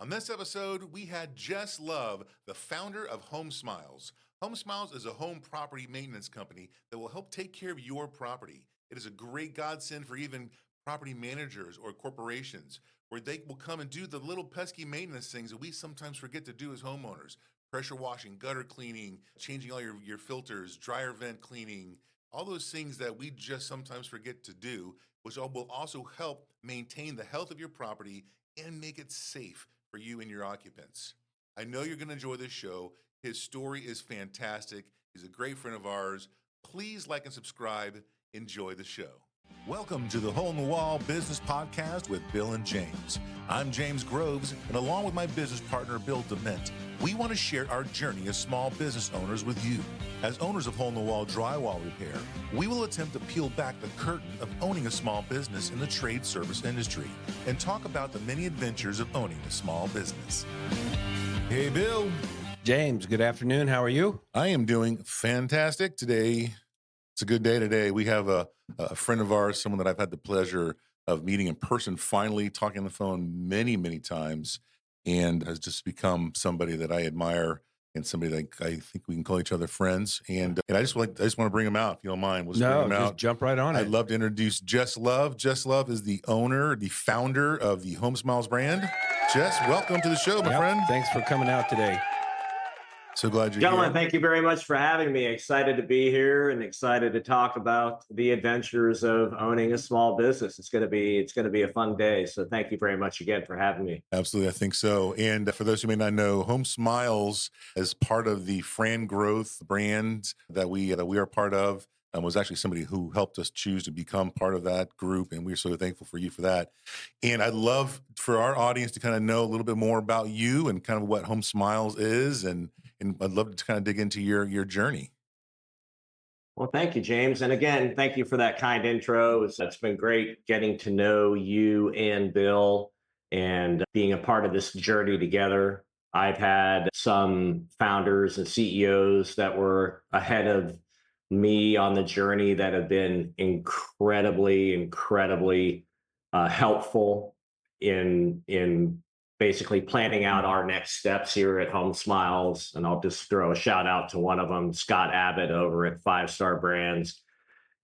On this episode, we had Jess Love, the founder of Home Smiles. Home Smiles is a home property maintenance company that will help take care of your property. It is a great godsend for even property managers or corporations where they will come and do the little pesky maintenance things that we sometimes forget to do as homeowners. Pressure washing, gutter cleaning, changing all your filters, dryer vent cleaning, all those things that we just sometimes forget to do, which will also help maintain the health of your property and make it safe for you and your occupants. I know you're going to enjoy this show. His story is fantastic. He's a great friend of ours. Please like and subscribe. Enjoy the show. Welcome to the Hole in the Wall Business Podcast with Bill and James. I'm James Groves, and along with my business partner, Bill DeMent, we want to share our journey as small business owners with you. As owners of Hole in the Wall Drywall Repair, we will attempt to peel back the curtain of owning a small business in the trade service industry and talk about the many adventures of owning a small business. Hey, Bill. James, good afternoon. How are you? I am doing fantastic today. It's a good day today. We have a friend of ours, someone that I've had the pleasure of meeting in person, finally talking on the phone many, many times, and has just become somebody that I admire and somebody that I think we can call each other friends. And I just want to bring him out, if you don't mind. We'll just bring him out. Jump right on it. I'd love to introduce Jess Love. Jess Love is the founder of the Home Smiles brand. Jess, welcome to the show, my friend. Thanks for coming out today. So glad you're Gentlemen, here. thank you very much for having me. Excited to be here and excited to talk about the adventures of owning a small business. It's going to be a fun day. So thank you very much again for having me. Absolutely, I think so. And for those who may not know, Home Smiles is part of the Fran Growth brand that we are part of. Was actually somebody who helped us choose to become part of that group, and we're so thankful for you for that. And I'd love for our audience to kind of know a little bit more about you and kind of what Home Smiles is, and I'd love to kind of dig into your journey. Well, thank you, James. And again, thank you for that kind intro. It's been great getting to know you and Bill and being a part of this journey together. I've had some founders and CEOs that were ahead of me on the journey that have been incredibly helpful in basically planning out our next steps here at Home Smiles. And I'll just throw a shout out to one of them, Scott Abbott over at 5-Star Brands.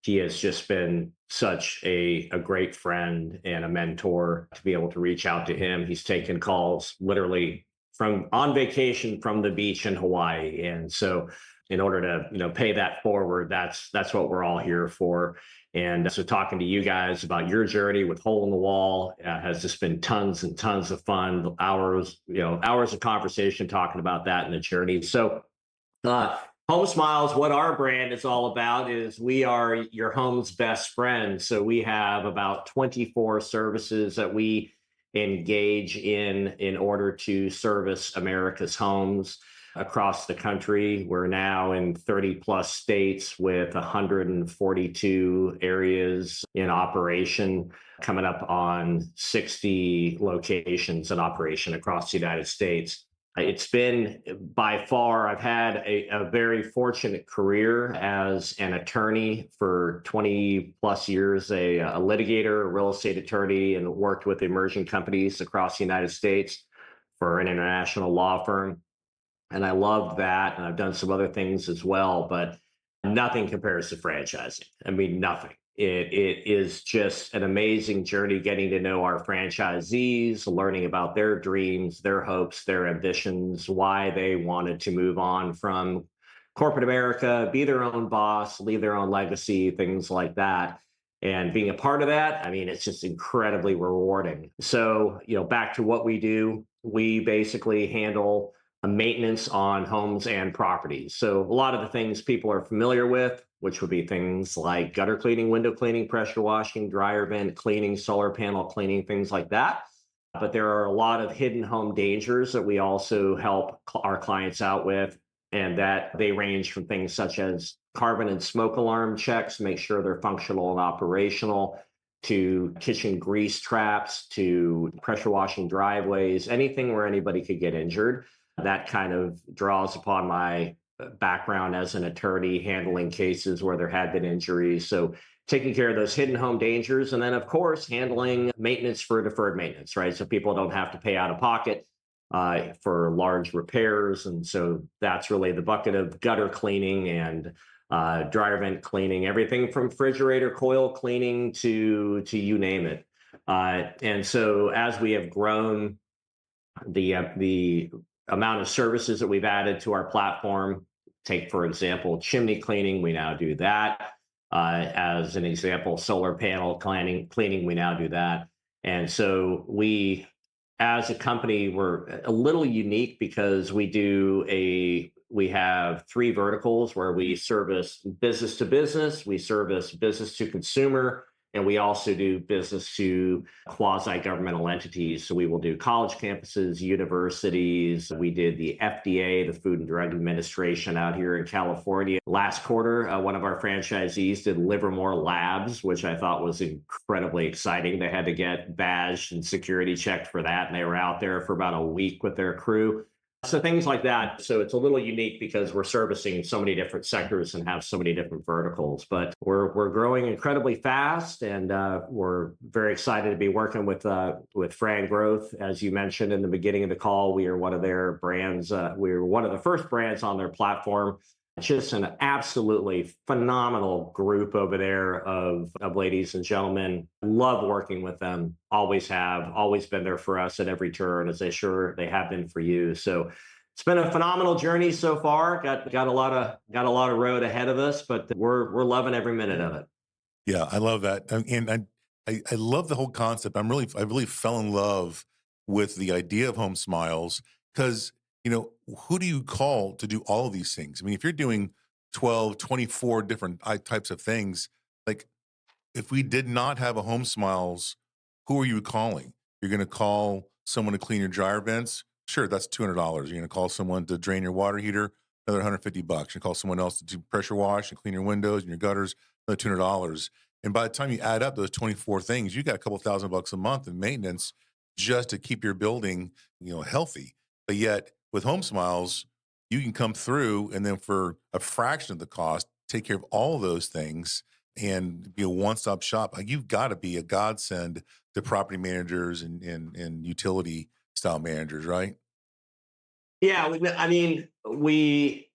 He has just been such a great friend and a mentor to be able to reach out to him. He's taken calls literally from on vacation from the beach in Hawaii. And so in order to, pay that forward, that's what we're all here for. And so talking to you guys about your journey with Hole in the Wall has just been tons and tons of fun, hours of conversation talking about that and the journey. So Home Smiles, what our brand is all about is we are your home's best friend. So we have about 24 services that we engage in order to service America's homes across the country. We're now in 30 plus states with 142 areas in operation, coming up on 60 locations in operation across the United States. It's been by far, I've had a very fortunate career as an attorney for 20 plus years, a litigator, a real estate attorney, and worked with emerging companies across the United States for an international law firm. And I loved that. And I've done some other things as well, but nothing compares to franchising. I mean, nothing. It is just an amazing journey getting to know our franchisees, learning about their dreams, their hopes, their ambitions, why they wanted to move on from corporate America, be their own boss, leave their own legacy, things like that. And being a part of that, I mean, it's just incredibly rewarding. So, back to what we do, we basically handle maintenance on homes and properties. So a lot of the things people are familiar with, which would be things like gutter cleaning, window cleaning, pressure washing, dryer vent cleaning, solar panel cleaning, things like that. But there are a lot of hidden home dangers that we also help our clients out with, and that they range from things such as carbon and smoke alarm checks, make sure they're functional and operational, to kitchen grease traps, to pressure washing driveways, anything where anybody could get injured. That kind of draws upon my background as an attorney handling cases where there had been injuries. So taking care of those hidden home dangers, and then of course handling maintenance for deferred maintenance, right? So people don't have to pay out of pocket for large repairs. And so that's really the bucket of gutter cleaning and dryer vent cleaning, everything from refrigerator coil cleaning to you name it. And so as we have grown, the amount of services that we've added to our platform, take for example chimney cleaning, we now do that. As an example, solar panel cleaning, we now do that. And so we, as a company, we're a little unique because we have three verticals where we service business to business, we service business to consumer, and we also do business to quasi-governmental entities. So we will do college campuses, universities. We did the FDA, the Food and Drug Administration out here in California. Last quarter, one of our franchisees did Livermore Labs, which I thought was incredibly exciting. They had to get badged and security checked for that, and they were out there for about a week with their crew. So things like that. So it's a little unique because we're servicing so many different sectors and have so many different verticals, but we're growing incredibly fast, and we're very excited to be working with Fran Growth. As you mentioned in the beginning of the call, we are one of their brands. We were one of the first brands on their platform. Just an absolutely phenomenal group over there of ladies and gentlemen. Love working with them. Always have, always been there for us at every turn, as they have been for you. So it's been a phenomenal journey so far. Got a lot of road ahead of us, but we're loving every minute of it. Yeah, I love that, and I love the whole concept. I really fell in love with the idea of Home Smiles because, who do you call to do all of these things? I mean, if you're doing 12, 24 different types of things, like if we did not have a Home Smiles, who are you calling? You're going to call someone to clean your dryer vents? Sure, that's $200. You're going to call someone to drain your water heater? Another $150. You're going to call someone else to do pressure wash and clean your windows and your gutters? Another $200. And by the time you add up those 24 things, you got a couple $1,000 a month in maintenance just to keep your building, healthy. But yet with Home Smiles, you can come through and then for a fraction of the cost, take care of all of those things and be a one-stop shop. Like, you've got to be a godsend to property managers and utility style managers, right? Yeah, I mean, we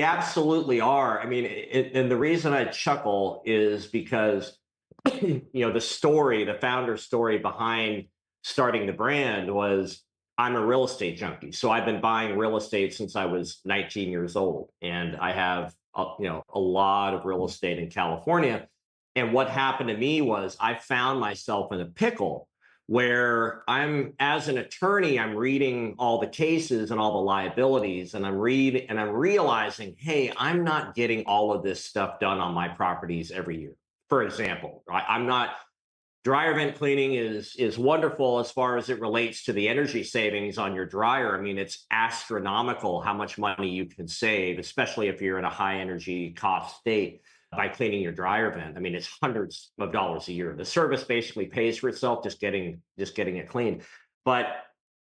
absolutely are. I mean, and the reason I chuckle is because the founder story behind starting the brand was, I'm a real estate junkie. So I've been buying real estate since I was 19 years old. And I have, a lot of real estate in California. And what happened to me was I found myself in a pickle where as an attorney, I'm reading all the cases and all the liabilities, and I'm realizing, hey, I'm not getting all of this stuff done on my properties every year. For example, I'm not. Dryer vent cleaning is wonderful as far as it relates to the energy savings on your dryer. I mean, it's astronomical how much money you can save, especially if you're in a high energy cost state by cleaning your dryer vent. I mean, it's hundreds of dollars a year. The service basically pays for itself just getting it cleaned. But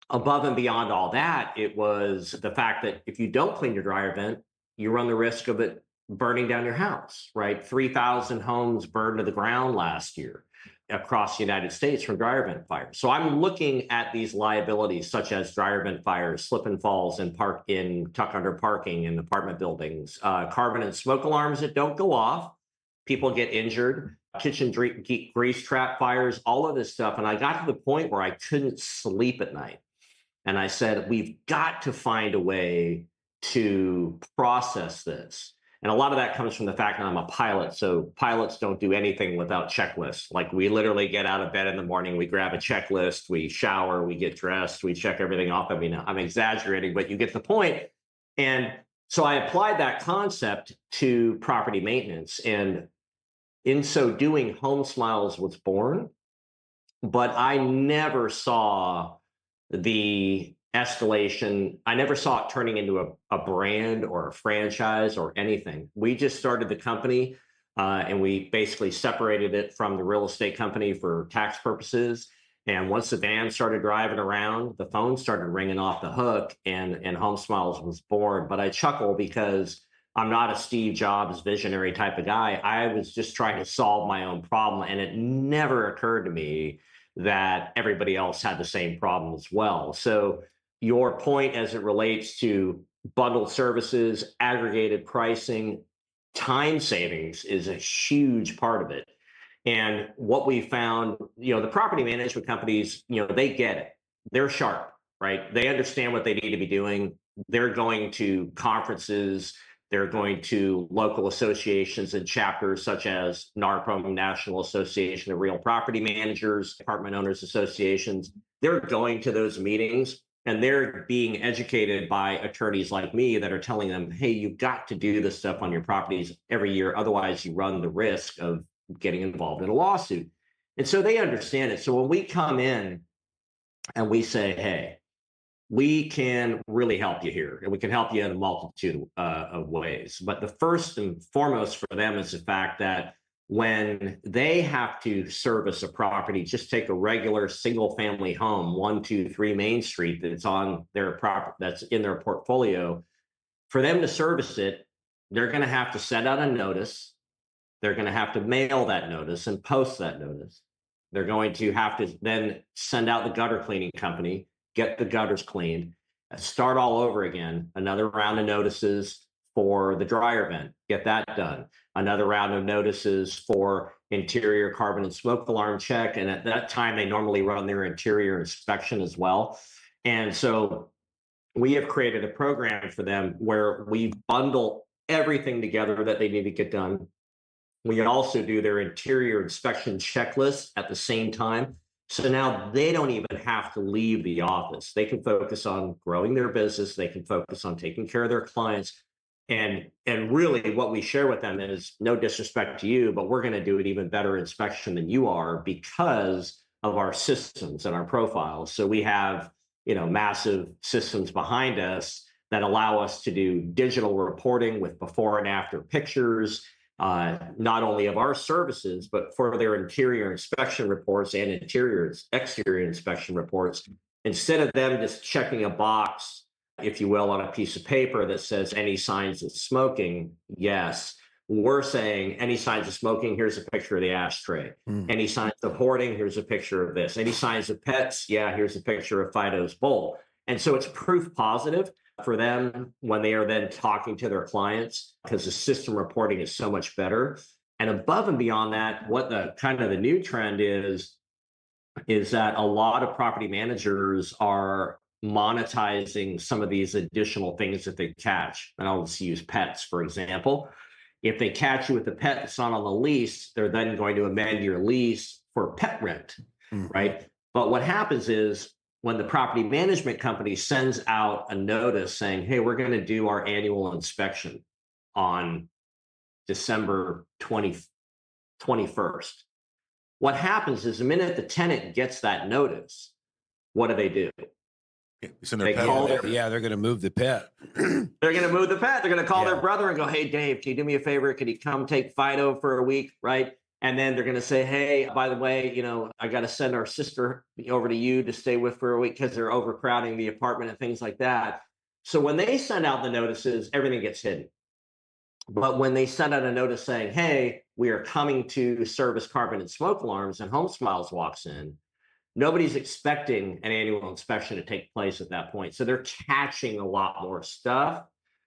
above and beyond all that, it was the fact that if you don't clean your dryer vent, you run the risk of it burning down your house, right? 3,000 homes burned to the ground last year across the United States from dryer vent fires. So I'm looking at these liabilities such as dryer vent fires, slip and falls in tuck under parking in apartment buildings, carbon and smoke alarms that don't go off, people get injured, kitchen grease trap fires, all of this stuff. And I got to the point where I couldn't sleep at night. And I said, we've got to find a way to process this. And a lot of that comes from the fact that I'm a pilot. So pilots don't do anything without checklists. Like, we literally get out of bed in the morning, we grab a checklist, we shower, we get dressed, we check everything off. I mean, I'm exaggerating, but you get the point. And so I applied that concept to property maintenance. And in so doing, Home Smiles was born. But I never saw the escalation. I never saw it turning into a brand or a franchise or anything. We just started the company and we basically separated it from the real estate company for tax purposes. And once the van started driving around, the phone started ringing off the hook, and Home Smiles was born. But I chuckle because I'm not a Steve Jobs visionary type of guy. I was just trying to solve my own problem. And it never occurred to me that everybody else had the same problem as well. So your point as it relates to bundled services, aggregated pricing, time savings is a huge part of it. And what we found, the property management companies, they get it. They're sharp, right? They understand what they need to be doing. They're going to conferences, they're going to local associations and chapters such as NARPM, National Association of Real Property Managers, Apartment Owners Associations. They're going to those meetings and they're being educated by attorneys like me that are telling them, hey, you've got to do this stuff on your properties every year. Otherwise, you run the risk of getting involved in a lawsuit. And so they understand it. So when we come in and we say, hey, we can really help you here, and we can help you in a multitude of ways. But the first and foremost for them is the fact that when they have to service a property, just take a regular single family home, 123 Main Street, that's on their property, that's in their portfolio, for them to service it, they're going to have to send out a notice. They're going to have to mail that notice and post that notice. They're going to have to then send out the gutter cleaning company, get the gutters cleaned, start all over again, another round of notices for the dryer vent, get that done, another round of notices for interior carbon and smoke alarm check. And at that time, they normally run their interior inspection as well. And so we have created a program for them where we bundle everything together that they need to get done. We also do their interior inspection checklist at the same time. So now they don't even have to leave the office. They can focus on growing their business. They can focus on taking care of their clients. And really what we share with them is, no disrespect to you, but we're going to do an even better inspection than you are because of our systems and our profiles. So we have, massive systems behind us that allow us to do digital reporting with before and after pictures, not only of our services, but for their interior inspection reports and exterior inspection reports. Instead of them just checking a box, if you will, on a piece of paper that says any signs of smoking, yes, we're saying any signs of smoking, here's a picture of the ashtray. Any signs of hoarding, here's a picture of this. Any signs of pets, yeah, here's a picture of Fido's bowl. And so it's proof positive for them when they are then talking to their clients, because the system reporting is so much better. And above and beyond that, what the kind of the new trend is that a lot of property managers are monetizing some of these additional things that they catch. And I'll just use pets, for example. If they catch you with a pet that's not on the lease, they're then going to amend your lease for pet rent, right? But what happens is, when the property management company sends out a notice saying, hey, we're going to do our annual inspection on December 21st, what happens is the minute the tenant gets that notice, what do? They're going to move the pet. They're going to move the pet. They're going to call their brother and go, hey, Dave, can you do me a favor? Can you come take Fido for a week, right? And then they're going to say, hey, by the way, I got to send our sister over to you to stay with for a week because they're overcrowding the apartment and things like that. So when they send out the notices, everything gets hidden. But when they send out a notice saying, hey, we are coming to service carbon and smoke alarms, and Home Smiles walks in, nobody's expecting an annual inspection to take place at that point. So they're catching a lot more stuff.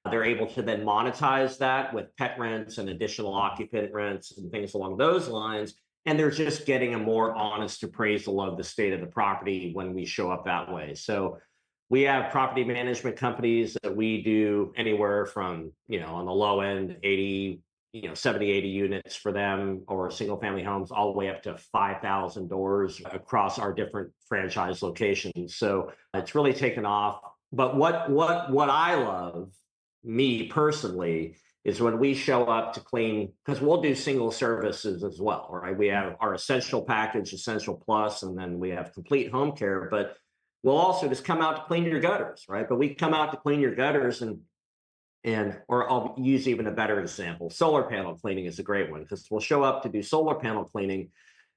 They're able to then monetize that with pet rents and additional occupant rents and things along those lines. And they're just getting a more honest appraisal of the state of the property when we show up that way. So we have property management companies that we do anywhere from, on the low end, 80, 70, 80 units for them, or single family homes, all the way up to 5,000 doors across our different franchise locations. So it's really taken off. But what I love, me personally, is when we show up to clean, because we'll do single services as well, right? We have our essential package, Essential Plus, and then we have complete home care, but we'll also just come out to clean your gutters, right? But we come out to clean your gutters or I'll use even a better example. Solar panel cleaning is a great one, because we'll show up to do solar panel cleaning.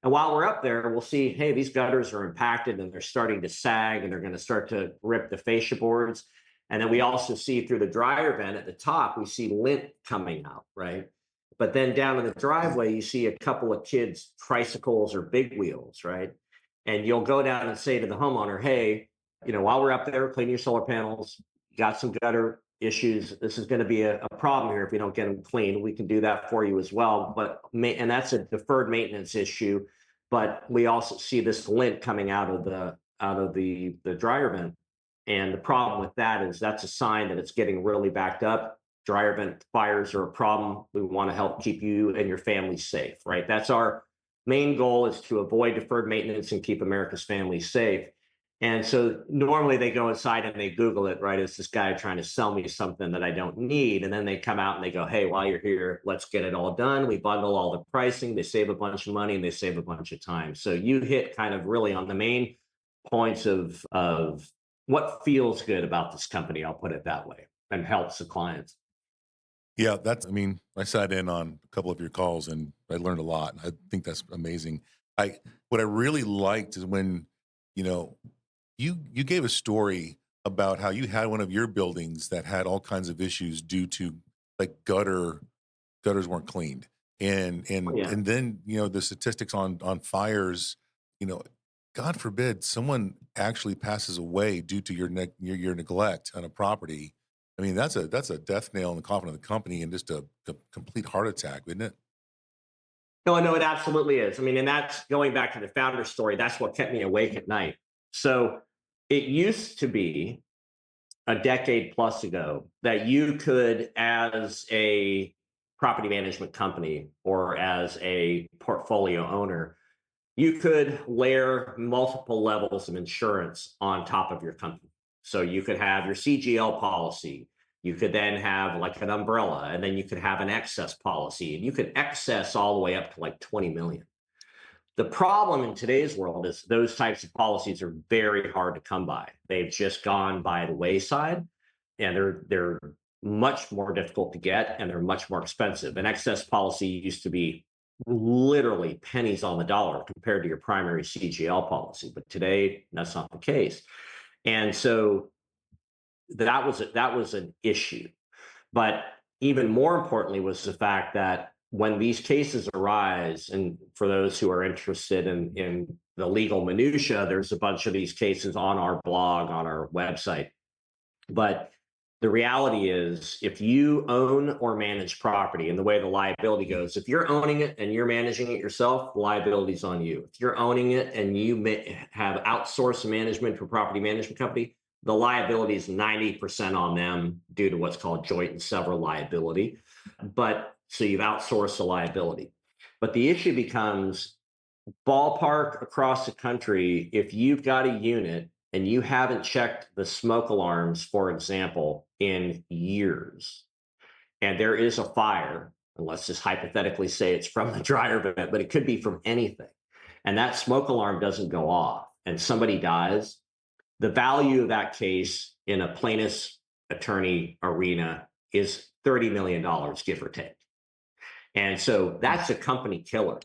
And while we're up there, we'll see, hey, these gutters are impacted and they're starting to sag and they're going to start to rip the fascia boards. And then we also see through the dryer vent at the top, we see lint coming out, right? But then down in the driveway, you see a couple of kids' tricycles or big wheels, right? And you'll go down and say to the homeowner, hey, while we're up there cleaning your solar panels, got some gutter issues. This is going to be a problem here if we don't get them clean. We can do that for you as well. And that's a deferred maintenance issue. But we also see this lint coming out of the dryer vent. And the problem with that is that's a sign that it's getting really backed up. Dryer vent fires are a problem. We want to help keep you and your family safe, right? That's our main goal, is to avoid deferred maintenance and keep America's families safe. And so normally they go inside and they Google it, right? Is this guy trying to sell me something that I don't need? And then they come out and they go, hey, while you're here, let's get it all done. We bundle all the pricing. They save a bunch of money and they save a bunch of time. So you hit kind of really on the main points of what feels good about this company, I'll put it that way, and helps the clients. Yeah, I sat in on a couple of your calls and I learned a lot. I think that's amazing. What I really liked is when, you gave a story about how you had one of your buildings that had all kinds of issues due to like gutters weren't cleaned. And then, the statistics on fires, God forbid someone actually passes away due to your neglect on a property. I mean, that's a death nail in the coffin of the company and just a complete heart attack, isn't it? No, it absolutely is. I mean, and that's going back to the founder story. That's what kept me awake at night. So it used to be a decade plus ago that you could, as a property management company or as a portfolio owner, you could layer multiple levels of insurance on top of your company. So you could have your CGL policy. You could then have like an umbrella, and then you could have an excess policy, and you could excess all the way up to like 20 million. The problem in today's world is those types of policies are very hard to come by. They've just gone by the wayside, and they're much more difficult to get, and they're much more expensive. An excess policy used to be literally pennies on the dollar compared to your primary CGL policy, but today that's not the case. And so that was an issue. But even more importantly was the fact that when these cases arise, and for those who are interested in the legal minutia, there's a bunch of these cases on our blog, on our website. But the reality is, if you own or manage property, and the way the liability goes, if you're owning it and you're managing it yourself, the liability is on you. If you're owning it and you have outsourced management for property management company, the liability is 90% on them due to what's called joint and several liability. But so you've outsourced the liability. But the issue becomes, ballpark across the country, if you've got a unit and you haven't checked the smoke alarms, for example, in years, and there is a fire, and let's just hypothetically say it's from the dryer vent, but it could be from anything, and that smoke alarm doesn't go off and somebody dies, the value of that case in a plaintiff's attorney arena is $30 million, give or take. And so that's a company killer.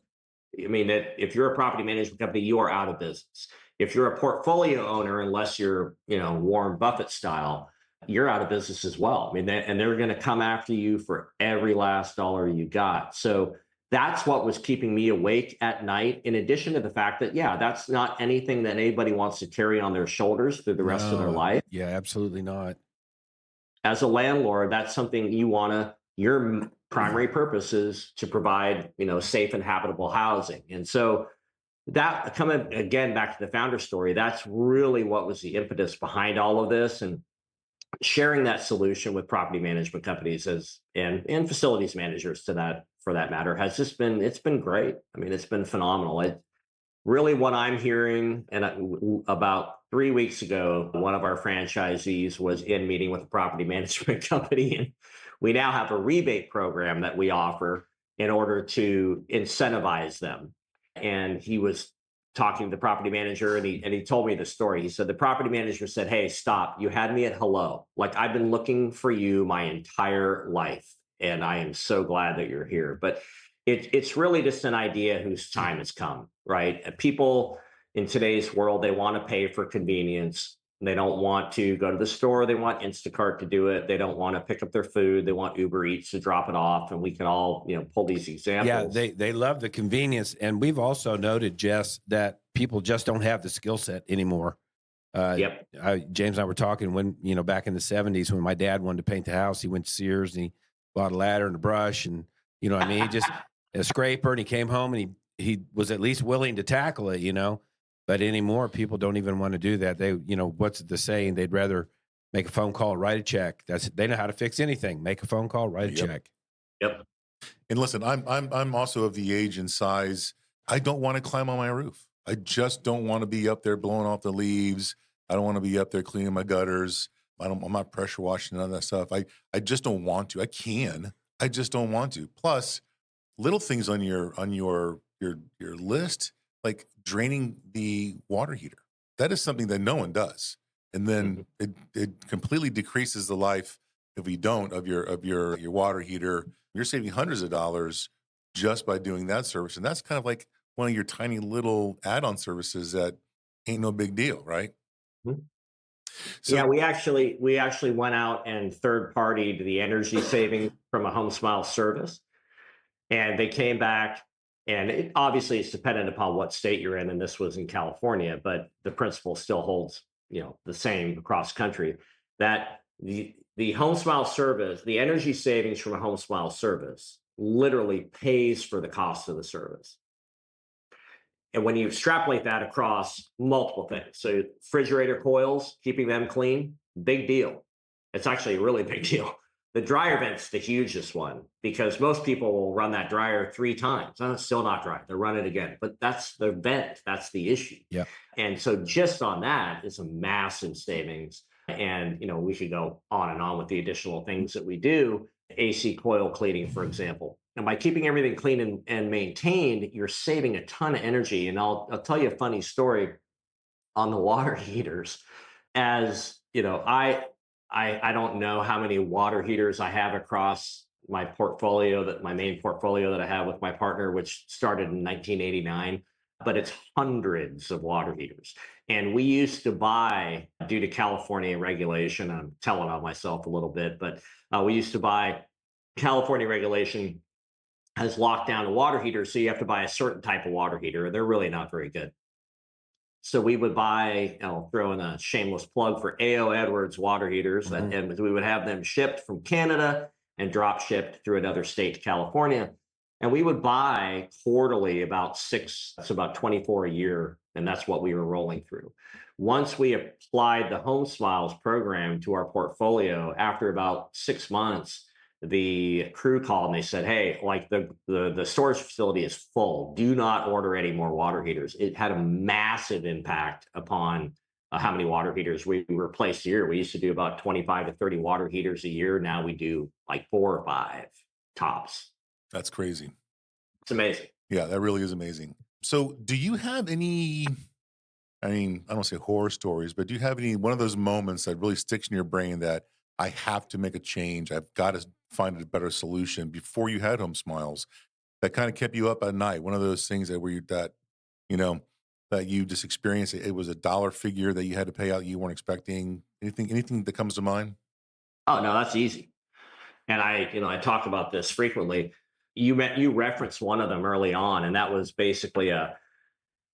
I mean, that if you're a property management company, you are out of business. If you're a portfolio owner, unless you're, Warren Buffett style, you're out of business as well. I mean, and they're going to come after you for every last dollar you got. So that's what was keeping me awake at night, in addition to the fact that, that's not anything that anybody wants to carry on their shoulders through the rest of their life. Yeah, absolutely not. As a landlord, that's something your primary purpose is to provide, safe and habitable housing. And so that, coming again back to the founder story, that's really what was the impetus behind all of this, and sharing that solution with property management companies and facilities managers for that matter, has just it's been great. I mean, it's been phenomenal. Really what I'm hearing, and about 3 weeks ago, one of our franchisees was in meeting with a property management company, and we now have a rebate program that we offer in order to incentivize them. And he was talking to the property manager, and he told me the story. He said, the property manager said, hey, stop. You had me at hello. Like, I've been looking for you my entire life, and I am so glad that you're here. But it's really just an idea whose time has come, right? People in today's world, they want to pay for convenience. They don't want to go to the store. They want Instacart to do it. They don't want to pick up their food. They want Uber Eats to drop it off. And we can all, pull these examples. Yeah, they love the convenience. And we've also noted, Jess, that people just don't have the skill set anymore. Yep. James and I were talking when, back in the 70s when my dad wanted to paint the house, he went to Sears and he bought a ladder and a brush and, what I mean? He just a scraper, and he came home and he was at least willing to tackle it. But anymore, people don't even want to do that. They, what's the saying? They'd rather make a phone call, write a check. They know how to fix anything. Make a phone call, write a check. Yep. And listen, I'm also of the age and size. I don't want to climb on my roof. I just don't want to be up there blowing off the leaves. I don't want to be up there cleaning my gutters. I'm not pressure washing none of that stuff. I just don't want to. I can. I just don't want to. Plus, little things on your list, like draining the water heater. That is something that no one does. And then it completely decreases the life if we don't of your water heater. You're saving hundreds of dollars just by doing that service. And that's kind of like one of your tiny little add-on services that ain't no big deal, right? Mm-hmm. So, yeah, we actually went out and third-partied the energy saving from a Home Smile service. And they came back, and obviously it's dependent upon what state you're in, and this was in California, but the principle still holds, the same across country, that the Home Smile service, the energy savings from a Home Smile service literally pays for the cost of the service. And when you extrapolate that across multiple things, so refrigerator coils, keeping them clean, big deal. It's actually a really big deal. The dryer vent's the hugest one because most people will run that dryer 3 times. Oh, it's still not dry. They'll run it again. But that's the vent. That's the issue. Yeah. And so just on that is a massive savings. And, we could go on and on with the additional things that we do. AC coil cleaning, for example. And by keeping everything clean and maintained, you're saving a ton of energy. And I'll tell you a funny story on the water heaters. As I don't know how many water heaters I have across my portfolio, my main portfolio that I have with my partner, which started in 1989, but it's hundreds of water heaters. And we used to buy, due to California regulation, I'm telling on myself a little bit, but we used to buy, California regulation has locked down the water heaters, so you have to buy a certain type of water heater, and they're really not very good. So we would buy, I'll throw in a shameless plug for A.O. Edwards water heaters, and we would have them shipped from Canada and drop shipped through another state to California. And we would buy quarterly about 6, that's about 24 a year, and that's what we were rolling through. Once we applied the Home Smiles program to our portfolio, after about 6 months, the crew called and they said, hey, like the storage facility is full. Do not order any more water heaters. It had a massive impact upon how many water heaters we replaced a year. We used to do about 25 to 30 water heaters a year. Now we do like 4 or 5 tops. That's crazy. It's amazing. Yeah, that really is amazing. So do you have any, I don't say horror stories, but do you have any, one of those moments that really sticks in your brain that I have to make a change, I've got to find a better solution, before you had Home Smiles, that kind of kept you up at night? One of those things that you just experienced, it was a dollar figure that you had to pay out you weren't expecting. Anything that comes to mind? Oh, no, that's easy. And I talk about this frequently. You referenced one of them early on, and that was basically a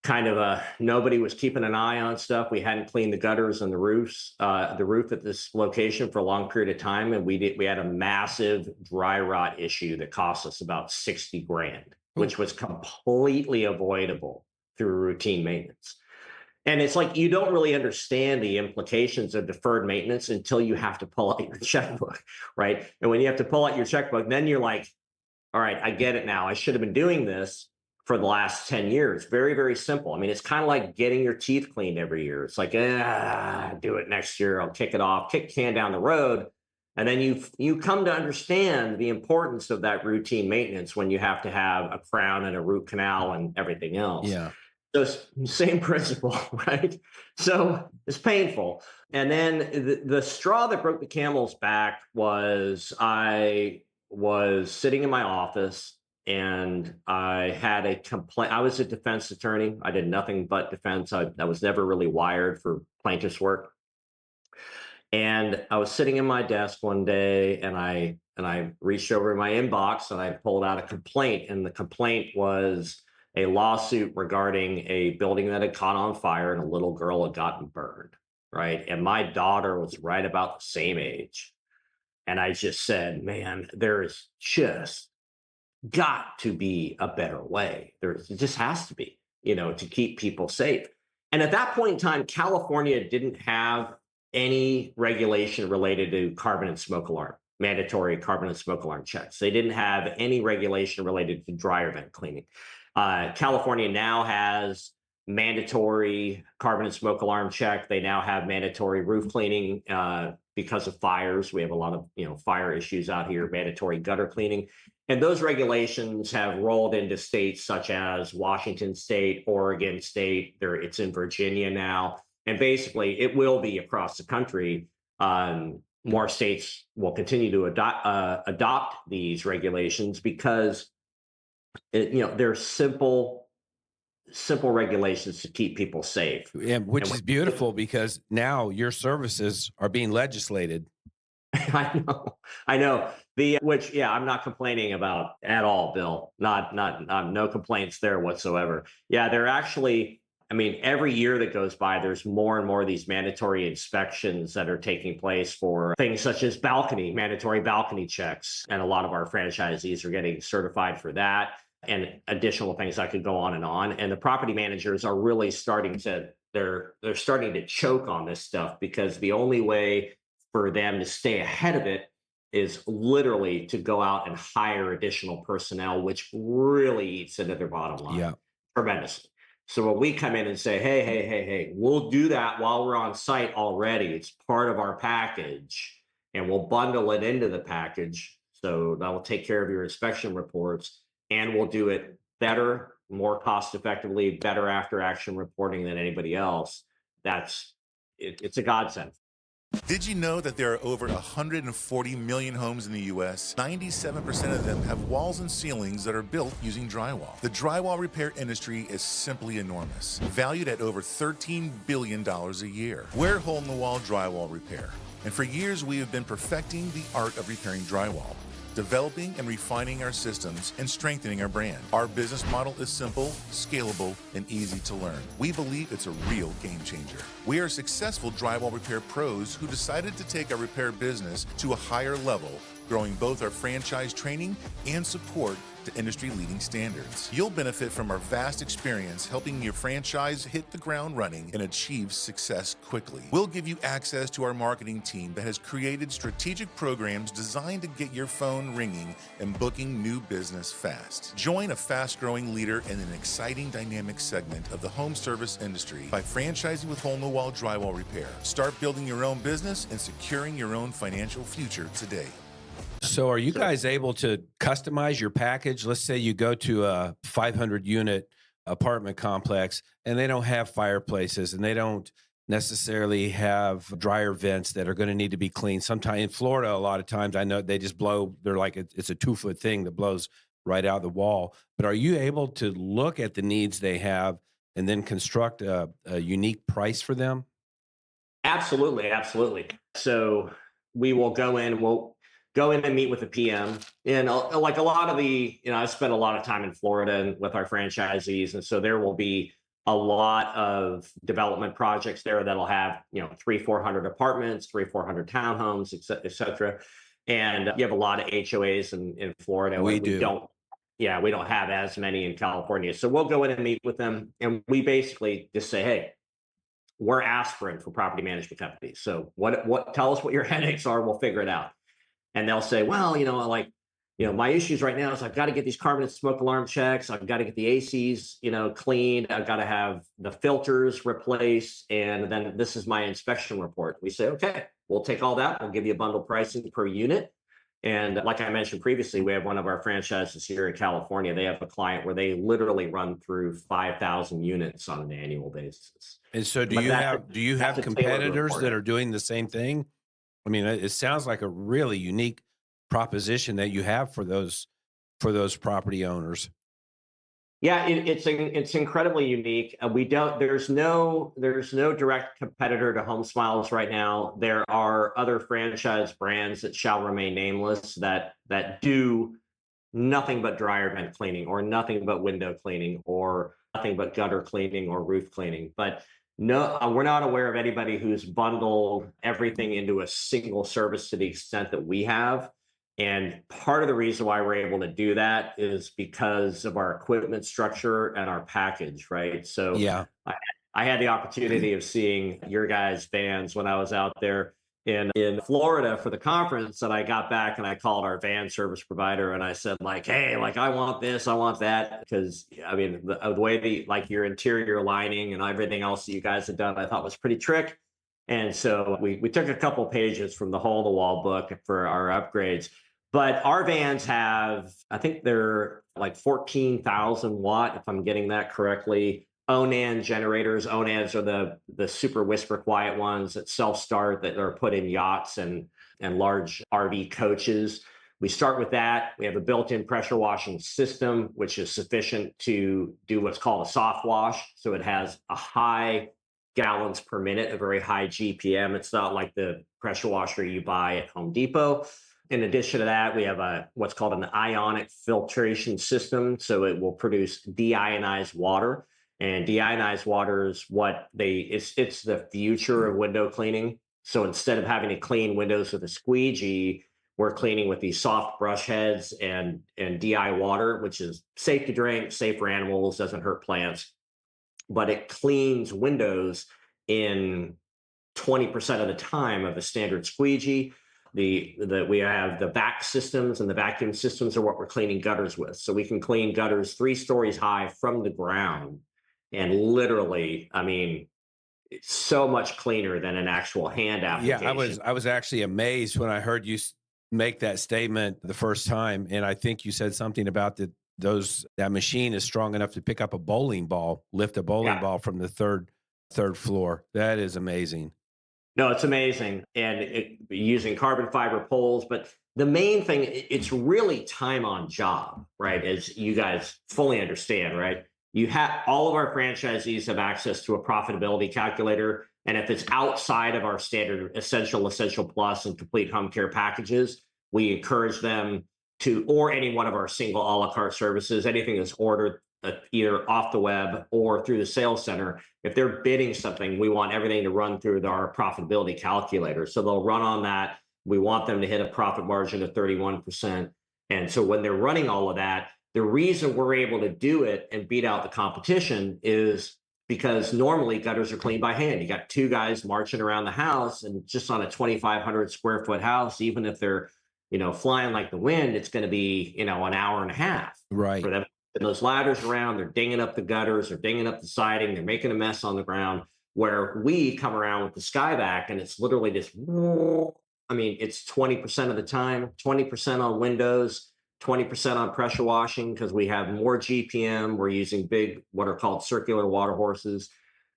kind of a, nobody was keeping an eye on stuff. We hadn't cleaned the gutters and the roof at this location for a long period of time. And we had a massive dry rot issue that cost us about 60 grand, which was completely avoidable through routine maintenance. And it's like, you don't really understand the implications of deferred maintenance until you have to pull out your checkbook, right? And when you have to pull out your checkbook, then you're like, all right, I get it now. I should have been doing this for the last 10 years. Very, very simple. It's kind of like getting your teeth cleaned every year. It's like, do it next year. I'll kick it off, kick the can down the road. And then you come to understand the importance of that routine maintenance when you have to have a crown and a root canal and everything else. Yeah. So same principle, right? So it's painful. And then the straw that broke the camel's back was, I was sitting in my office and I had a complaint. I was a defense attorney. I did nothing but defense. I was never really wired for plaintiff's work. And I was sitting in my desk one day, and I reached over in my inbox and I pulled out a complaint. And the complaint was a lawsuit regarding a building that had caught on fire and a little girl had gotten burned. right? And my daughter was right about the same age. And I just said, man, there's just got to be a better way. There just has to be, to keep people safe. And at that point in time, California didn't have any regulation related to carbon and smoke alarm, mandatory carbon and smoke alarm checks. They didn't have any regulation related to dryer vent cleaning. California now has mandatory carbon and smoke alarm check. They now have mandatory roof cleaning because of fires. We have a lot of fire issues out here. Mandatory gutter cleaning. And those regulations have rolled into states such as Washington State, Oregon State. It's in Virginia now. And basically, it will be across the country. More states will continue to adopt these regulations because they're simple regulations to keep people safe. Yeah, which is beautiful because now your services are being legislated. I know. I'm not complaining about at all, Bill. Not no complaints there whatsoever. Yeah, they're actually, every year that goes by, there's more and more of these mandatory inspections that are taking place for things such as mandatory balcony checks. And a lot of our franchisees are getting certified for that and additional things. I could go on. And the property managers are really starting to choke on this stuff because the only way for them to stay ahead of it is literally to go out and hire additional personnel, which really eats into their bottom line tremendously. So when we come in and say, hey, we'll do that while we're on site already, it's part of our package, and we'll bundle it into the package. So that will take care of your inspection reports, and we'll do it better, more cost effectively, better after action reporting than anybody else. It's a godsend. Did you know that there are over 140 million homes in the U.S.? 97% of them have walls and ceilings that are built using drywall. The drywall repair industry is simply enormous, valued at over $13 billion a year. We're hole-in-the-wall drywall repair, and for years we have been perfecting the art of repairing drywall, developing and refining our systems, and strengthening our brand. Our business model is simple, scalable, and easy to learn. We believe it's a real game changer. We are successful drywall repair pros who decided to take our repair business to a higher level, growing both our franchise training and support to industry-leading standards. You'll benefit from our vast experience helping your franchise hit the ground running and achieve success quickly. We'll give you access to our marketing team that has created strategic programs designed to get your phone ringing and booking new business fast. Join a fast-growing leader in an exciting dynamic segment of the home service industry by franchising with hole-in-the-wall drywall repair. Start building your own business and securing your own financial future today. So are you guys able to customize your package? Let's say you go to a 500 unit apartment complex and they don't have fireplaces and they don't necessarily have dryer vents that are going to need to be cleaned. Sometimes in Florida, a lot of times I know they just blow, they're like, it's a 2-foot thing that blows right out the wall. But are you able to look at the needs they have and then construct a unique price for them? Absolutely. So we will go in and meet with the PM. And like a lot of I spent a lot of time in Florida and with our franchisees. And so there will be a lot of development projects there that'll have, 300-400 apartments, 300-400 townhomes, et cetera. And you have a lot of HOAs in Florida. We don't have as many in California. So we'll go in and meet with them. And we basically just say, hey, we're aspirin for property management companies. So tell us what your headaches are. We'll figure it out. And they'll say, well, my issues right now is I've got to get these carbon and smoke alarm checks. I've got to get the ACs, cleaned. I've got to have the filters replaced. And then this is my inspection report. We say, okay, we'll take all that. We'll give you a bundle pricing per unit. And like I mentioned previously, we have one of our franchises here in California. They have a client where they literally run through 5,000 units on an annual basis. And so do you have competitors that are doing the same thing? I mean, it sounds like a really unique proposition that you have for those property owners. Yeah, it's incredibly unique. There's no direct competitor to Home Smiles right now. There are other franchise brands that shall remain nameless that do nothing but dryer vent cleaning or nothing but window cleaning or nothing but gutter cleaning or roof cleaning. But No, we're not aware of anybody who's bundled everything into a single service to the extent that we have. And part of the reason why we're able to do that is because of our equipment structure and our package, right? So Yeah. I had the opportunity of seeing your guys' vans when I was out there in Florida for the conference, and I got back and I called our van service provider and I said, like, hey, like, I want this, I want that. Because I mean, the way like your interior lining and everything else that you guys had done, I thought was pretty trick. And so we took a couple pages from the hole in the wall book for our upgrades. But our vans have, I think they're like 14,000 watt, if I'm getting that correctly, Onan generators. Onans are the super whisper quiet ones that self-start, that are put in yachts and large RV coaches. We start with that. We have a built-in pressure washing system, which is sufficient to do what's called a soft wash. So it has a high gallons per minute, a very high GPM. It's not like the pressure washer you buy at Home Depot. In addition to that, we have what's called an ionic filtration system. So it will produce deionized water. And deionized water is it's the future of window cleaning. So instead of having to clean windows with a squeegee, we're cleaning with these soft brush heads and DI water, which is safe to drink, safe for animals, doesn't hurt plants, but it cleans windows in 20% of the time of a standard squeegee. We have the vac systems, and the vacuum systems are what we're cleaning gutters with. So we can clean gutters 3 stories high from the ground. And literally, I mean, it's so much cleaner than an actual hand application. Yeah, I was actually amazed when I heard you make that statement the first time, and I think you said something about that machine is strong enough to pick up a bowling ball, lift a bowling ball from the third floor. That is amazing. No, it's amazing, and using carbon fiber poles. But the main thing, it's really time on job, right? As you guys fully understand, right? You have all of our franchisees have access to a profitability calculator. And if it's outside of our standard essential plus, and complete home care packages, we encourage them to, or any one of our single a la carte services, anything that's ordered either off the web or through the sales center. If they're bidding something, we want everything to run through our profitability calculator. So they'll run on that. We want them to hit a profit margin of 31%. And so when they're running all of that, the reason we're able to do it and beat out the competition is because normally gutters are cleaned by hand. You got 2 guys marching around the house, and just on a 2,500 square foot house, even if they're, flying like the wind, it's going to be, an hour and a half Right. for them. And those ladders around, they're dinging up the gutters, they're dinging up the siding, they're making a mess on the ground, where we come around with the Skyvac and it's literally just, I mean, it's 20% of the time, 20% on windows, 20% on pressure washing, because we have more GPM. We're using big, what are called circular water horses.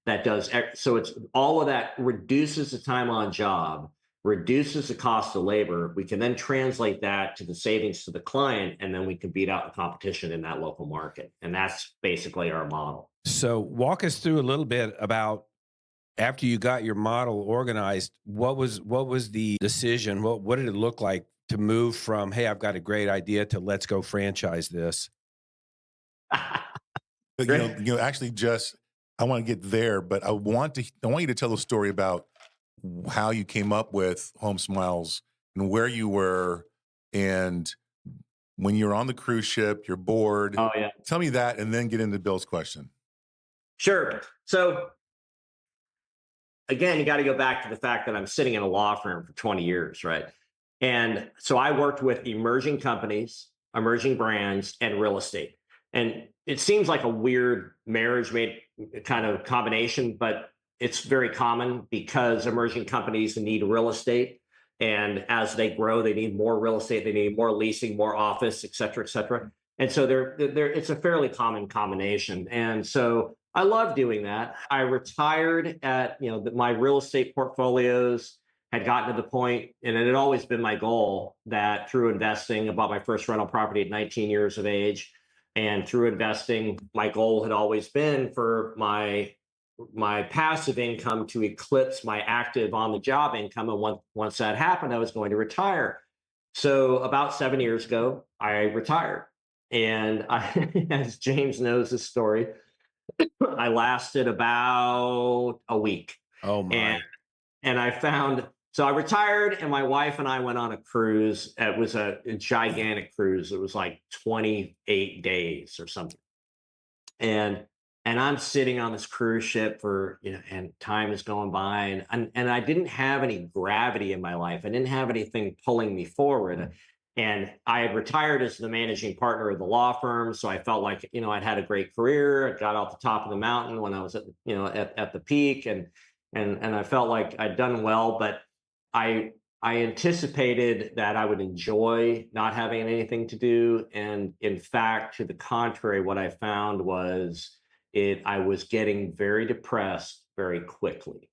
So it's all of that reduces the time on job, reduces the cost of labor. We can then translate that to the savings to the client, and then we can beat out the competition in that local market. And that's basically our model. So walk us through a little bit about, after you got your model organized, what was the decision? What did it look like to move from, hey, I've got a great idea, to let's go franchise this? Actually, Jess, I want to get there, but I want you to tell the story about how you came up with Home Smiles and where you were, and when you're on the cruise ship, you're bored. Oh yeah. Tell me that, and then get into Bill's question. Sure. So again, you got to go back to the fact that I'm sitting in a law firm for 20 years, right? And so I worked with emerging companies, emerging brands, and real estate. And it seems like a weird marriage made kind of combination, but it's very common because emerging companies need real estate. And as they grow, they need more real estate, they need more leasing, more office, et cetera, et cetera. And so it's a fairly common combination. And so I love doing that. I retired at, my real estate portfolios had gotten to the point, and it had always been my goal that through investing, I bought my first rental property at 19 years of age. And through investing, my goal had always been for my passive income to eclipse my active on the job income. And once that happened, I was going to retire. So about 7 years ago, I retired. And as James knows this story, I lasted about a week. Oh And my. and I found so I retired and my wife and I went on a cruise. It was a gigantic cruise. It was like 28 days or something. And and I'm sitting on this cruise ship for, and time is going by and I didn't have any gravity in my life. I didn't have anything pulling me forward. And I had retired as the managing partner of the law firm. So I felt like, I'd had a great career. I got off the top of the mountain when I was at the peak and I felt like I'd done well, but I I anticipated that I would enjoy not having anything to do. And in fact, to the contrary, what I found was I was getting very depressed very quickly.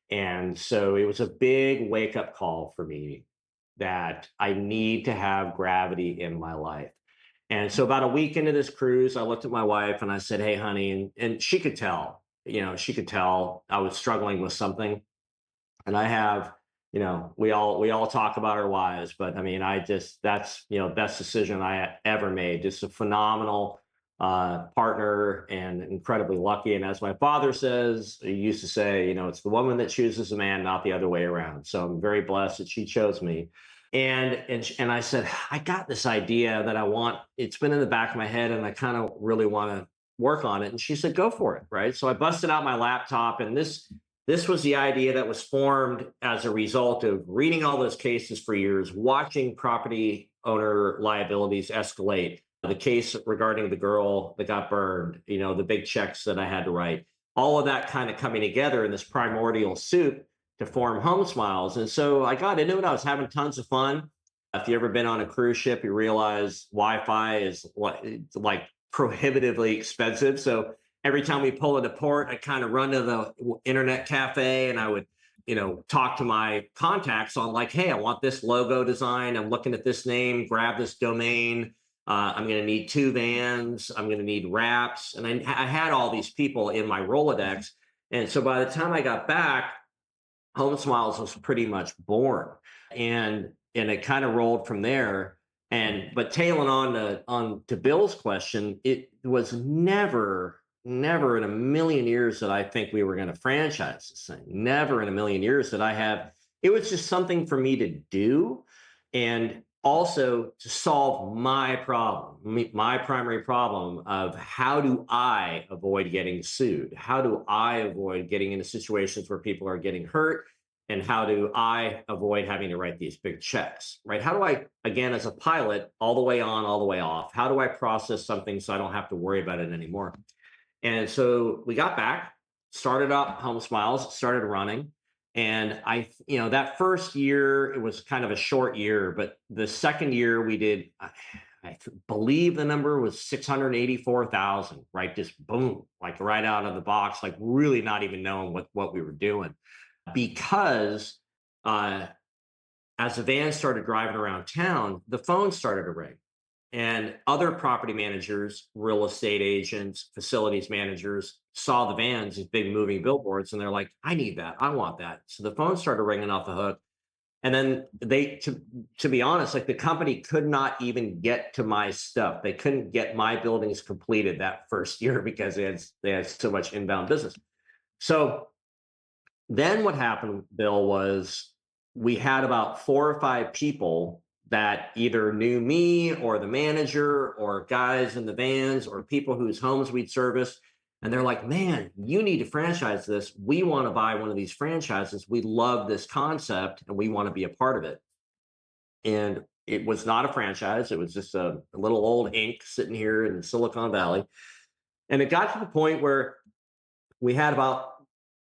And so it was a big wake up call for me that I need to have gravity in my life. And so about a week into this cruise, I looked at my wife and I said, "Hey, honey," and she could tell, she could tell I was struggling with something. And I have, we all talk about our wives, but I mean, that's, best decision I ever made. Just a phenomenal partner and incredibly lucky. And as my father says, he used to say, it's the woman that chooses a man, not the other way around. So I'm very blessed that she chose me. And I said, I got this idea that it's been in the back of my head and I kind of really want to work on it. And she said, go for it. Right. So I busted out my laptop and this was the idea that was formed as a result of reading all those cases for years, watching property owner liabilities escalate. The case regarding the girl that got burned, the big checks that I had to write, all of that kind of coming together in this primordial soup to form Home Smiles. And so I got into it. I was having tons of fun. If you've ever been on a cruise ship, you realize Wi-Fi is like prohibitively expensive. So every time we pull into port, I kind of run to the internet cafe and I would, talk to my contacts on like, hey, I want this logo design. I'm looking at this name, grab this domain. I'm going to need 2 vans. I'm going to need wraps. And I had all these people in my Rolodex. And so by the time I got back, Home Smiles was pretty much born. And it kind of rolled from there. But tailing on to Bill's question, it was never in a million years that I think we were going to franchise this thing. Never in a million years that it was just something for me to do and also to solve my problem, my primary problem of how do I avoid getting sued? How do I avoid getting into situations where people are getting hurt? And how do I avoid having to write these big checks, right? How do I, again, as a pilot, all the way on, all the way off, how do I process something so I don't have to worry about it anymore? And so we got back, started up Home Smiles, started running. And that first year, it was kind of a short year, but the second year we did, I believe the number was 684,000, right? Just boom, like right out of the box, like really not even knowing what we were doing. Because as the van started driving around town, the phone started to ring. And other property managers, real estate agents, facilities managers saw the vans, these big moving billboards, and they're like, I need that. I want that. So the phone started ringing off the hook. And then to be honest, like the company could not even get to my stuff. They couldn't get my buildings completed that first year because they had so much inbound business. So then what happened, Bill, was we had about 4 or 5 people that either knew me or the manager or guys in the vans or people whose homes we'd service. And they're like, man, you need to franchise this. We want to buy one of these franchises. We love this concept and we want to be a part of it. And it was not a franchise. It was just a little old ink sitting here in Silicon Valley. And it got to the point where we had about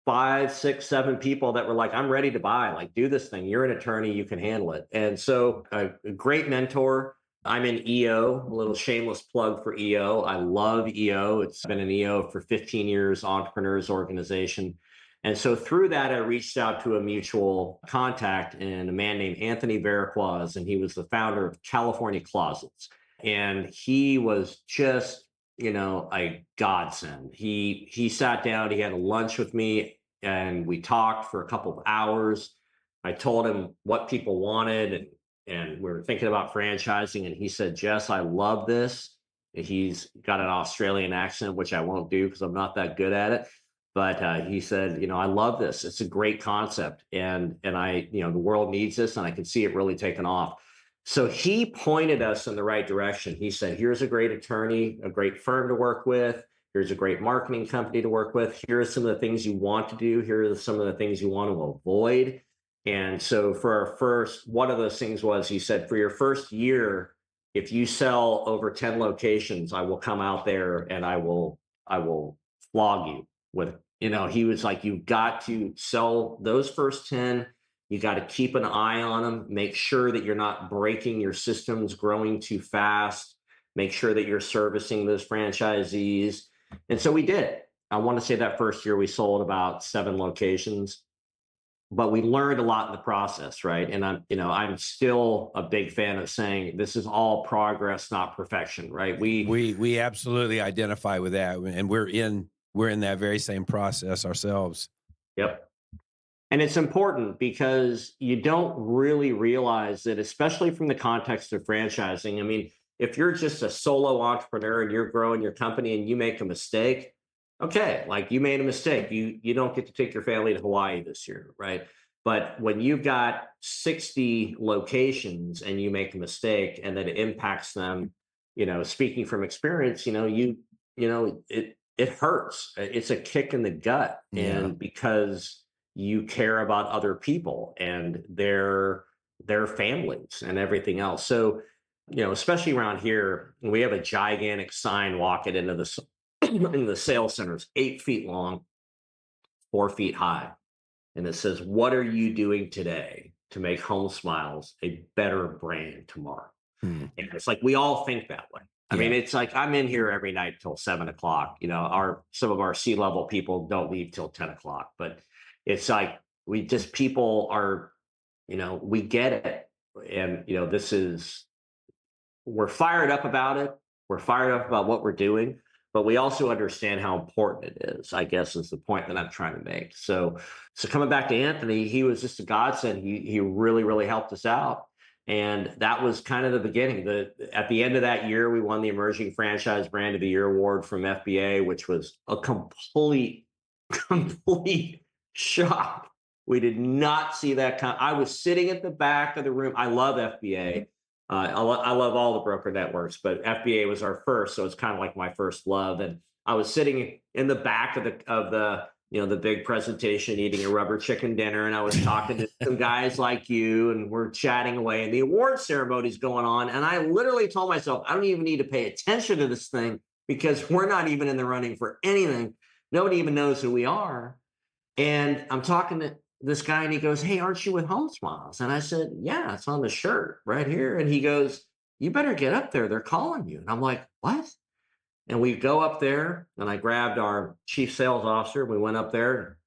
5, 6, 7 people that were like, I'm ready to buy, like, do this thing. You're an attorney, you can handle it. And so a great mentor. I'm in EO, a little shameless plug for EO. I love EO. It's been an EO for 15 years, entrepreneurs organization. And so through that, I reached out to a mutual contact and a man named Anthony Veriquaz, and he was the founder of California Closets. And he was just a godsend. He sat down, he had a lunch with me, and we talked for a couple of hours. I told him what people wanted, and we were thinking about franchising. And he said, Jess, I love this. He's got an Australian accent, which I won't do because I'm not that good at it. But he said, I love this. It's a great concept, and I, the world needs this, and I can see it really taking off. So he pointed us in the right direction. He said, here's a great attorney, a great firm to work with. Here's a great marketing company to work with. Here are some of the things you want to do. Here are some of the things you want to avoid. And so for one of those things was, he said, for your first year, if you sell over 10 locations, I will come out there and I will flog you with, he was like, you got to sell those first 10. You got to keep an eye on them, make sure that you're not breaking your systems, growing too fast, make sure that you're servicing those franchisees. And so we did. I want to say that first year we sold about 7 locations, but we learned a lot in the process, right? And I'm still a big fan of saying this is all progress, not perfection, right? We absolutely identify with that, and we're in that very same process ourselves. Yep. And it's important because you don't really realize that, especially from the context of franchising. I mean, if you're just a solo entrepreneur and you're growing your company and you make a mistake, okay, like you made a mistake. You don't get to take your family to Hawaii this year, right? But when you've got 60 locations and you make a mistake and that it impacts them, speaking from experience, it hurts. It's a kick in the gut. Yeah. And because you care about other people and their families and everything else. So, especially around here, we have a gigantic sign walking into the sales centers, 8 feet long, 4 feet high. And it says, what are you doing today to make Home Smiles a better brand tomorrow? And it's like, we all think that way. I mean, it's like, I'm in here every night till 7 o'clock. Some of our C-level people don't leave till 10 o'clock, but it's like, people are, we get it. And, we're fired up about it. We're fired up about what we're doing, but we also understand how important it is, I guess, is the point that I'm trying to make. So coming back to Anthony, he was just a godsend. He really, really helped us out. And that was kind of the beginning. At the end of that year, we won the Emerging Franchise Brand of the Year award from FBA, which was a complete shock. We did not see that. I was sitting at the back of the room. I love FBA. I love all the broker networks, but FBA was our first, so it's kind of like my first love. And I was sitting in the back of the big presentation, eating a rubber chicken dinner, and I was talking to some guys like you, and we're chatting away, and the award ceremony's going on, and I literally told myself, I don't even need to pay attention to this thing because we're not even in the running for anything. Nobody even knows who we are. And I'm talking to this guy and he goes, hey, aren't you with Home Smiles? And I said, yeah, it's on the shirt right here. And he goes, you better get up there. They're calling you. And I'm like, what? And we go up there and I grabbed our chief sales officer. We went up there.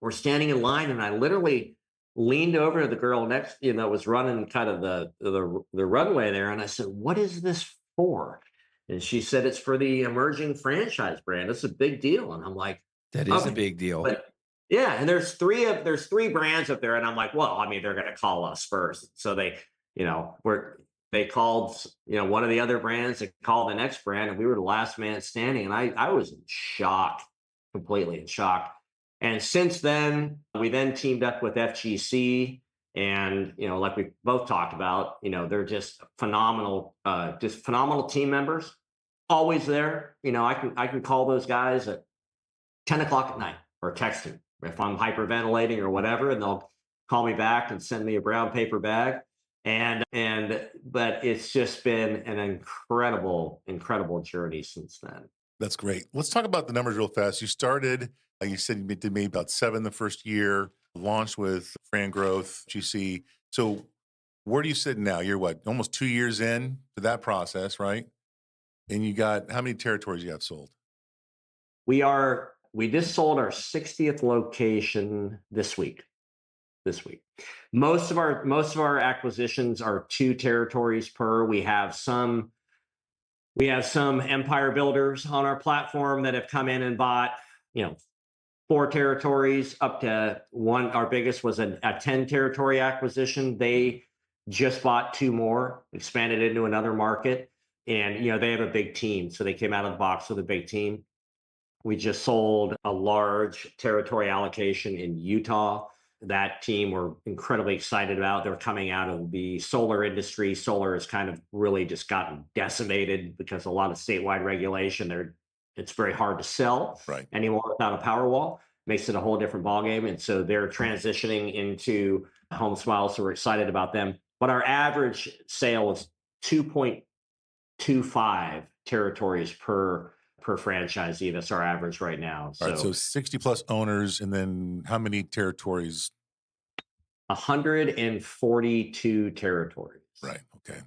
We're standing in line and I literally leaned over to the girl next, was running kind of the runway there. And I said, what is this for? And she said, it's for the Emerging Franchise Brand. It's a big deal. And I'm like, that is a big deal. But, yeah, and there's 3 brands up there, and I'm like, well, I mean, they're going to call us first. So they called, one of the other brands. They called the next brand, and we were the last man standing. And I was in shock, completely in shock. And since then, we then teamed up with FGC, and like we both talked about, they're just phenomenal team members, always there. I can call those guys at 10 o'clock at night or text them if I'm hyperventilating or whatever, and they'll call me back and send me a brown paper bag. But it's just been an incredible journey since then. That's great. Let's talk about the numbers real fast. You started, like you said, you did maybe about 7 the first year, launched with Fran Growth, GC. So where do you sit now? You're what, almost 2 years in to that process, right? And you got, how many territories you have sold? We just sold our 60th location this week. Most of our acquisitions are 2 territories per. We have some empire builders on our platform that have come in and bought, 4 territories up to 1. Our biggest was a 10 territory acquisition. They just bought 2 more, expanded into another market. And they have a big team, so they came out of the box with a big team. We just sold a large territory allocation in Utah. That team we're incredibly excited about. They're coming out of the solar industry. Solar has kind of really just gotten decimated because a lot of statewide regulation. It's very hard to sell anymore without a power wall. Makes it a whole different ballgame. And so they're transitioning into Home Smiles. So we're excited about them. But our average sale is 2.25 territories per franchisee. That's our average right now. All right, so 60 plus owners, and then how many territories? 142 territories. Right. Okay.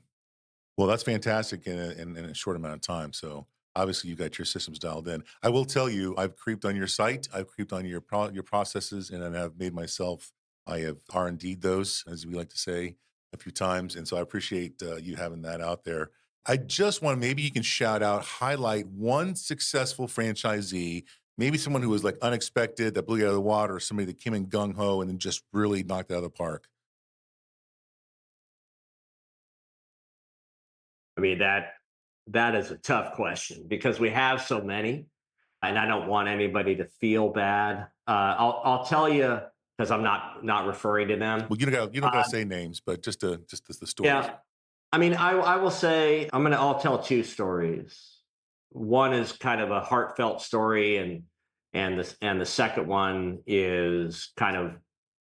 Well, that's fantastic in a short amount of time. So obviously you got your systems dialed in. I will tell you, I've creeped on your site. I've creeped on your processes, and I have made myself. I have R&D'd those, as we like to say, a few times, and so I appreciate you having that out there. I just want, maybe you can highlight one successful franchisee, maybe someone who was like unexpected, that blew you out of the water, or somebody that came in gung-ho and then just really knocked it out of the park. I mean, that is a tough question because we have so many, and I don't want anybody to feel bad. I'll tell you, because I'm not referring to them. Well, you don't got to say names, but just the stories. Yeah. I mean, I will say I'll tell two stories. One is kind of a heartfelt story, and the second one is kind of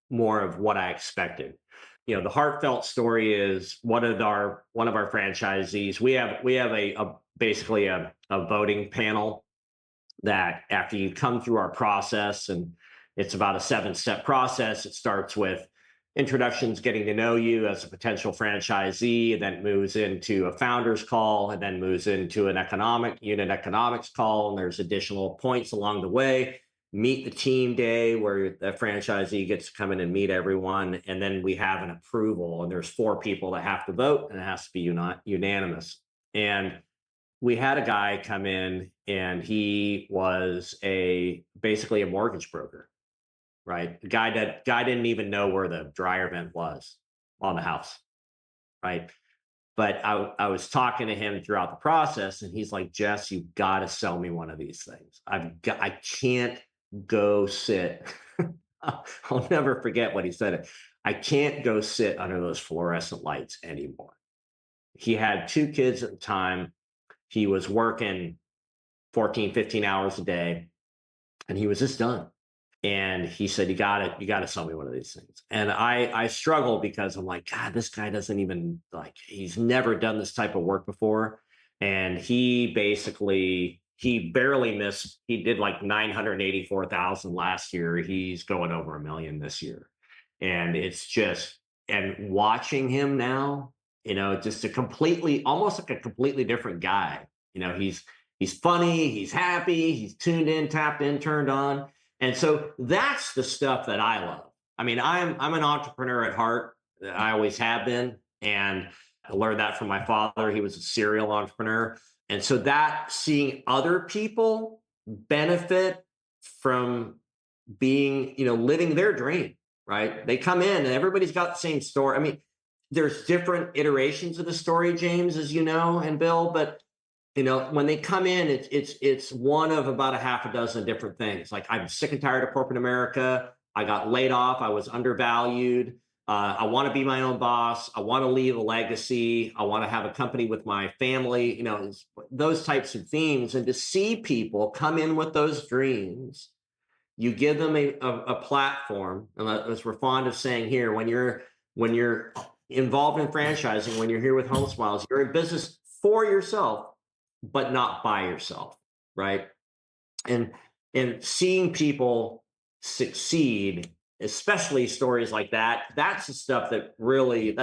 more of what I expected. The heartfelt story is one of our franchisees. We have basically a voting panel that after you come through our process, and it's about a 7-step process. It starts with introductions, getting to know you as a potential franchisee, and then moves into a founder's call, and then moves into an unit economics call. And there's additional points along the way. Meet the team day, where the franchisee gets to come in and meet everyone. And then we have an approval, and there's 4 people that have to vote, and it has to be unanimous. And we had a guy come in, and he was basically a mortgage broker. Right. The guy didn't even know where the dryer vent was on the house. Right. But I was talking to him throughout the process, and he's like, Jess, you've got to sell me one of these things. I can't go sit. I'll never forget what he said. I can't go sit under those fluorescent lights anymore. He had 2 kids at the time. He was working 14, 15 hours a day, and he was just done. And he said, you got to sell me one of these things. And I struggle because I'm like, God, this guy doesn't even, he's never done this type of work before. And he barely missed. He did like 984,000 last year. He's going over $1 million this year. And it's just, and watching him now, just almost like a completely different guy. He's funny, he's happy, he's tuned in, tapped in, turned on. And so that's the stuff that I love. I mean, I'm an entrepreneur at heart. I always have been. And I learned that from my father. He was a serial entrepreneur. And so that seeing other people benefit from being, living their dream, right? They come in and everybody's got the same story. I mean, there's different iterations of the story, James, as you know, and Bill, but when they come in, it's one of about a half a dozen different things. Like, I'm sick and tired of corporate America. I got laid off. I was undervalued. I want to be my own boss. I want to leave a legacy. I want to have a company with my family, those types of themes. And to see people come in with those dreams, you give them a platform. And as we're fond of saying here, when you're involved in franchising, when you're here with Home Smiles, you're in business for yourself, but not by yourself, right? And seeing people succeed, especially stories like that, that's the stuff that really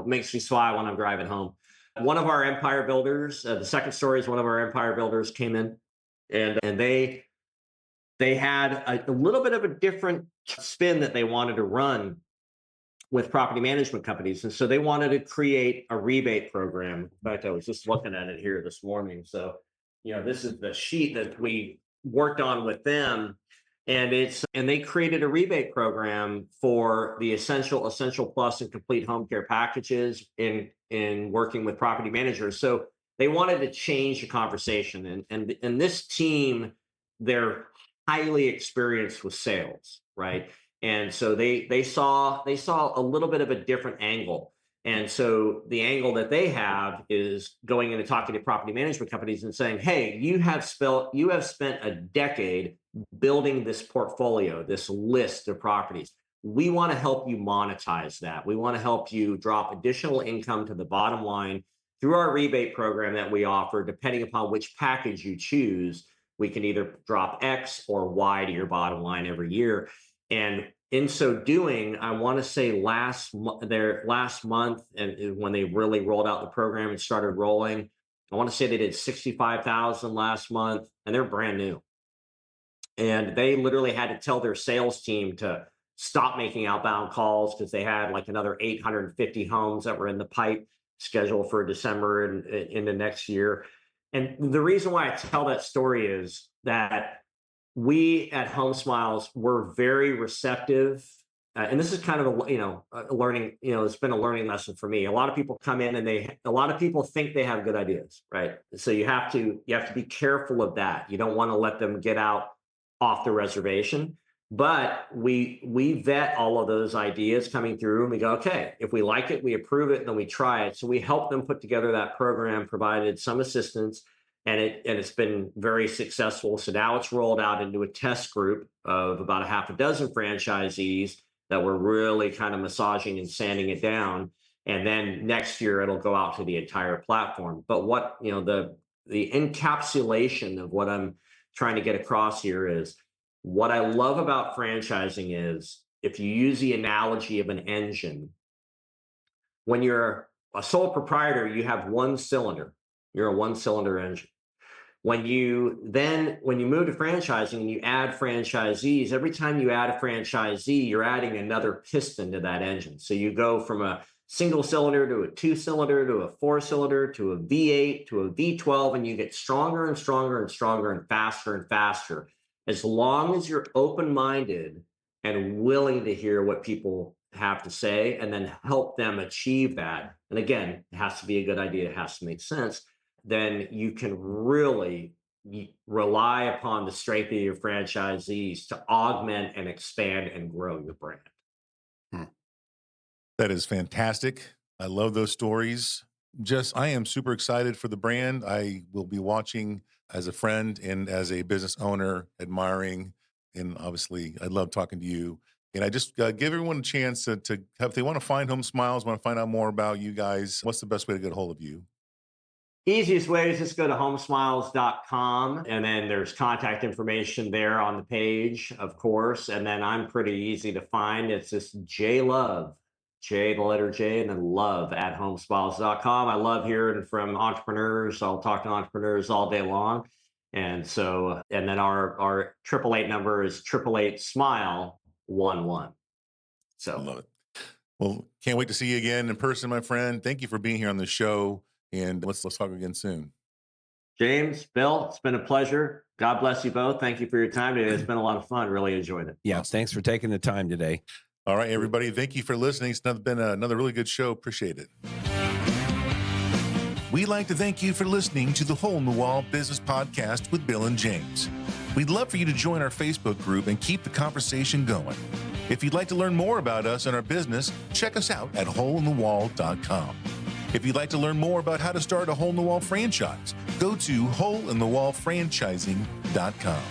makes me smile when I'm driving home. One of our empire builders, the second story is one of our empire builders came in, and they had a little bit of a different spin that they wanted to run with property management companies. And so they wanted to create a rebate program. In fact, I was just looking at it here this morning. So, this is the sheet that we worked on with them. And they created a rebate program for the essential plus and complete home care packages in working with property managers. So they wanted to change the conversation. And this team, they're highly experienced with sales, right? And so they saw a little bit of a different angle. And so the angle that they have is going in and talking to property management companies and saying, hey, you have spent a decade building this portfolio, this list of properties. We want to help you monetize that. We want to help you drop additional income to the bottom line through our rebate program that we offer. Depending upon which package you choose, we can either drop X or Y to your bottom line every year. And in so doing, I want to say last month, and when they really rolled out the program and started rolling, I want to say they did 65,000 last month, and they're brand new. And they literally had to tell their sales team to stop making outbound calls because they had like another 850 homes that were in the pipe scheduled for December and into next year. And the reason why I tell that story is that we at Home Smiles were very receptive. And this is kind of a learning, it's been a learning lesson for me. A lot of people come in and a lot of people think they have good ideas, right? So you have to be careful of that. You don't want to let them get out off the reservation. But we vet all of those ideas coming through and we go, okay, if we like it, we approve it, and then we try it. So we help them put together that program, provided some assistance, and it's been very successful. So now it's rolled out into a test group of about a half a dozen franchisees that we're really kind of massaging and sanding it down. And then next year it'll go out to the entire platform. But what, the encapsulation of what I'm trying to get across here is, what I love about franchising is, if you use the analogy of an engine, when you're a sole proprietor, you have one cylinder. You're a one-cylinder engine. When you move to franchising and you add franchisees, every time you add a franchisee, you're adding another piston to that engine. So you go from a single cylinder to a two-cylinder to a four-cylinder to a V8 to a V12, and you get stronger and stronger and stronger and faster. As long as you're open-minded and willing to hear what people have to say and then help them achieve that. And again, it has to be a good idea. It has to make sense. Then you can really rely upon the strength of your franchisees to augment and expand and grow your brand. That is fantastic. I love those stories. I am super excited for the brand. I will be watching as a friend and as a business owner, admiring, and obviously I love talking to you. And I just give everyone a chance to if they want to find Home Smiles, want to find out more about you guys, what's the best way to get a hold of you? Easiest way is just go to homesmiles.com, and then there's contact information there on the page, of course. And then I'm pretty easy to find. It's just J Love, J, the letter J, and then love at homesmiles.com. I love hearing from entrepreneurs. I'll talk to entrepreneurs all day long. And so, and then our 888 number is 888-SMILE-11. So I love it. Well, can't wait to see you again in person, my friend. Thank you for being here on the show. And let's talk again soon. James, Bill, it's been a pleasure. God bless you both. Thank you for your time today. It's been a lot of fun. Really enjoyed it. Yeah, thanks for taking the time today. All right, everybody. Thank you for listening. It's been another really good show. Appreciate it. We'd like to thank you for listening to the Hole in the Wall Business Podcast with Bill and James. We'd love for you to join our Facebook group and keep the conversation going. If you'd like to learn more about us and our business, check us out at holeinthewall.com. If you'd like to learn more about how to start a Hole in the Wall franchise, go to holeinthewallfranchising.com.